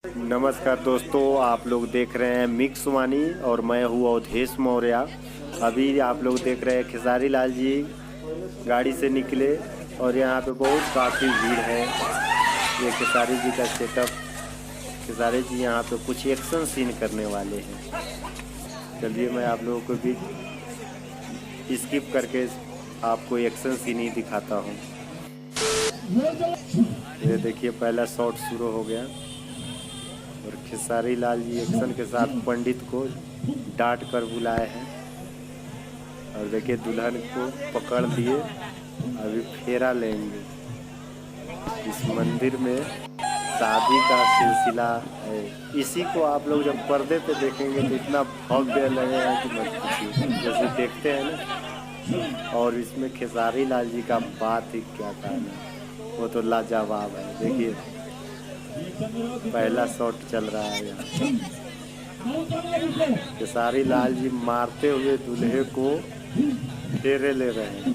नमस्कार दोस्तों, आप लोग देख रहे हैं मिक्स वाणी और मैं हूँ अवधेश मौर्य। अभी आप लोग देख रहे हैं खेसारी लाल जी गाड़ी से निकले और यहाँ पे बहुत काफ़ी भीड़ है। ये खेसारी जी का सेटअप, खेसारी जी यहाँ पे कुछ एक्शन सीन करने वाले हैं। चलिए मैं आप लोगों को भी स्किप करके आपको एक्शन सीन ही दिखाता हूँ। ये देखिए पहला शॉट शुरू हो गया और खेसारी लाल जी एक्शन के साथ पंडित को डांट कर बुलाए हैं और देखिए दुल्हन को पकड़ लिए, अभी फेरा लेंगे। इस मंदिर में शादी का सिलसिला है। इसी को आप लोग जब पर्दे पे देखेंगे तो इतना भव्य लगेगा कि मत पूछिए, जैसे देखते हैं ना। और इसमें खेसारी लाल जी का बात ही क्या कहना, वो तो लाजवाब है। देखिए पहला शॉट चल रहा है यहाँ। खेसारी लाल जी मारते हुए दूल्हे को फेरे ले रहे हैं।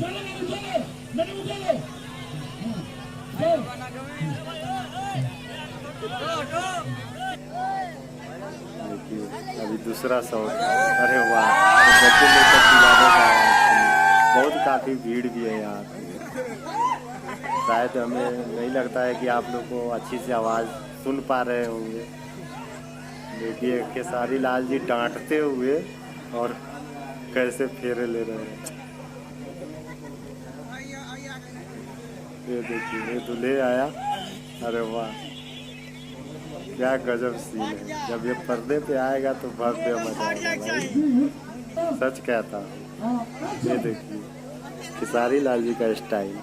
देखिए अभी दूसरा शॉट, अरे वाह, बच्चे लेकर पिलाने का। बहुत काफ़ी भीड़ भी है यहाँ पे। शायद हमें नहीं लगता है कि आप लोग को अच्छी से आवाज़ सुन पा रहे होंगे। देखिए खेसारी लाल जी डांटते हुए और कैसे फेरे ले रहे हैं। ये देखिए ये दूल्हे आया, अरे वाह क्या गजब सीन है। जब ये पर्दे पे आएगा तो भव्य मजा आएगा भाई, सच कहता हूँ। ये देखिए खेसारी लाल जी का स्टाइल।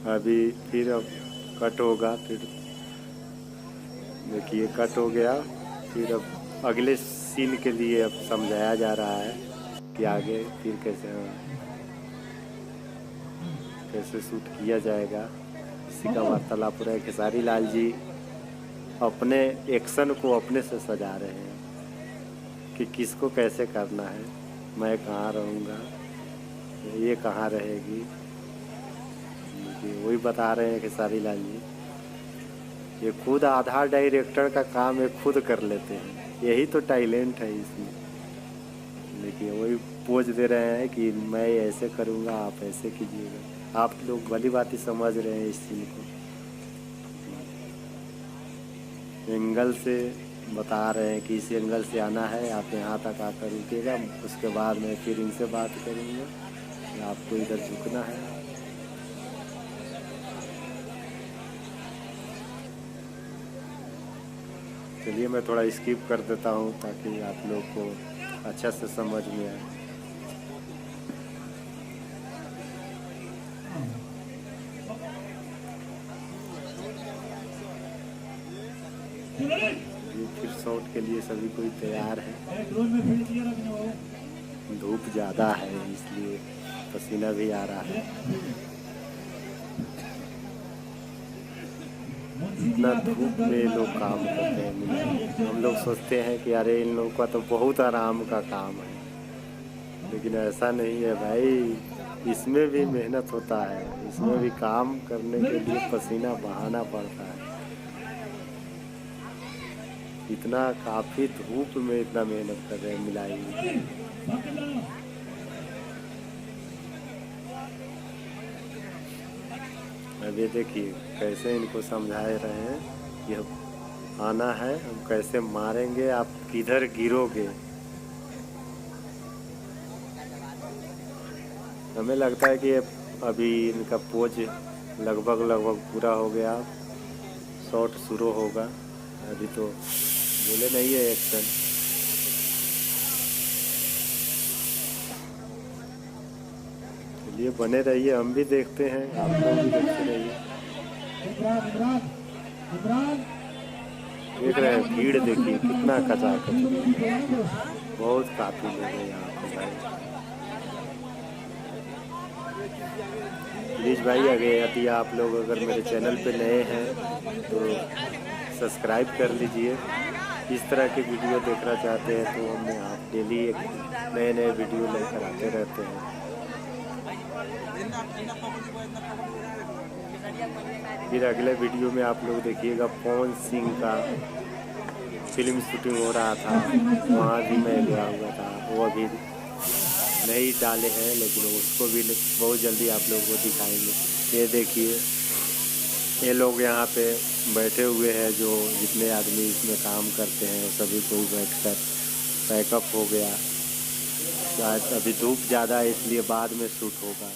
अभी फिर अब कट होगा, फिर देखिए कट हो गया। फिर अब अगले सीन के लिए अब समझाया जा रहा है कि आगे फिर कैसे शूट किया जाएगा। इसी का वार्तालाप हो रहा है। खेसारी लाल जी अपने एक्शन को अपने से सजा रहे हैं कि किसको कैसे करना है, मैं कहाँ रहूँगा, ये कहाँ रहेगी, वही बता रहे हैं खेसारी लाल जी। ये खुद आधा डायरेक्टर का काम ये खुद कर लेते हैं, यही तो टैलेंट है इसमें। देखिए वही पोज दे रहे हैं कि मैं ऐसे करूँगा, आप ऐसे कीजिएगा। आप लोग भली बात ही समझ रहे हैं इस सीन को। एंगल से बता रहे हैं कि इस एंगल से आना है, आप यहाँ तक आकर रुकेगा, उसके बाद मैं फिर इनसे बात करूँगा, आपको इधर झुकना है। चलिए मैं थोड़ा स्किप कर देता हूँ ताकि आप लोग को अच्छा से समझ में आए। फिर शॉट के लिए सभी कोई तैयार है। धूप ज़्यादा है इसलिए पसीना भी आ रहा है। इतना धूप में लोग काम करते हैं। हम लोग सोचते हैं कि अरे इन लोगों का तो बहुत आराम का काम है, लेकिन ऐसा नहीं है भाई, इसमें भी मेहनत होता है। इसमें भी काम करने के लिए पसीना बहाना पड़ता है। इतना काफ़ी धूप में इतना मेहनत कर रहे हैं मिलाई। अभी देखिए कैसे इनको समझा रहे हैं कि अब आना है, हम कैसे मारेंगे, आप किधर गिरोगे। हमें लगता है कि अभी इनका पोज लगभग पूरा हो गया, शॉट शुरू होगा। अभी तो बोले नहीं है एक्शन। चलिए बने रहिए, हम भी देखते हैं, आप लोग भी देखते रहिए। देख रहे हैं भीड़, देखिए कितना कचाकच, बहुत काफ़ी लोग हैं यहाँ पे भाई। प्लीज़ भाई अगर यदि आप लोग अगर मेरे चैनल पे नए हैं तो सब्सक्राइब कर लीजिए। इस तरह के वीडियो देखना चाहते हैं तो हम आप डेली एक नए वीडियो लेकर आते रहते हैं। फिर अगले वीडियो में आप लोग देखिएगा पवन सिंह का फिल्म शूटिंग हो रहा था, वहाँ भी मैं गया हुआ था। वो अभी नहीं डाले हैं, लेकिन उसको भी बहुत जल्दी आप लोगों को दिखाएंगे। ये देखिए, ये लोग यहाँ पे बैठे हुए हैं, जो जितने आदमी इसमें काम करते हैं सभी कोई बैठकर पैकअप हो गया। शायद अभी धूप ज़्यादा है, इसलिए बाद में शूट होगा।